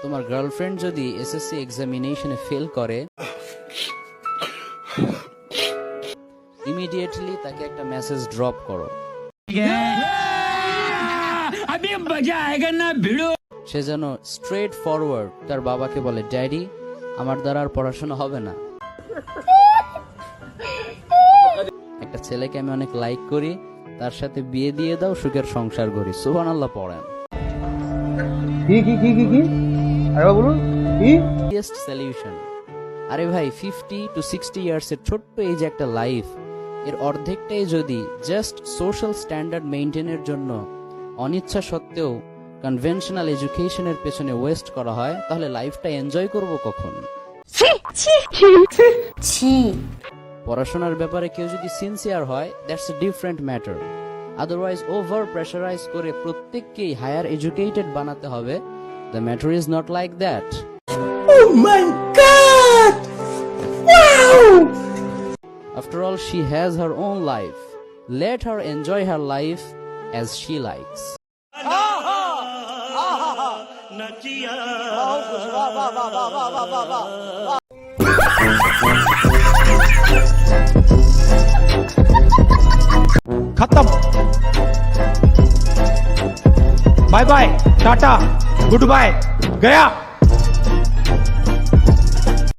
তোমার গার্লফ্রেন্ড যদি SSC এক্সামিনেশনে fail করে, ইমিডিয়েটলি তাকে একটা মেসেজ ড্রপ করো। সে যেন স্ট্রেট ফরওয়ার্ড তার বাবাকে বলে, ড্যাডি আমার দ্বারা আর পড়াশোনা হবে না, একটা ছেলেকে আমি অনেক লাইক করি, তার সাথে বিয়ে দিয়ে দাও, সুখের সংসার করি। সুবহানাল্লাহ পড়েন। সলিউশন। আরে ভাই 50 to 60 ইয়ার্স এর ছোট্ট এই যে একটা লাইফ, এর অর্ধেকটাই যদি জাস্ট সোশ্যাল স্ট্যান্ডার্ড মেইনটেইনের জন্য অনিচ্ছা সত্ত্বেও কনভেনশনাল এডুকেশনের পেছনে ওয়েস্ট করা হয়, তাহলে লাইফটা এনজয় করব কখন? পড়াশোনার ব্যাপারে কেউ যদি সিনসিয়ার হয়, that's a different matter. Otherwise over pressurise করে প্রত্যেককেই হায়ার এডুকেটেড বানাতে হবে, the matter is not like that. Oh my God! Wow! After all, she has her own life. Let her enjoy her life as she likes. खत्म। Bye bye, टाटा, good bye, गया।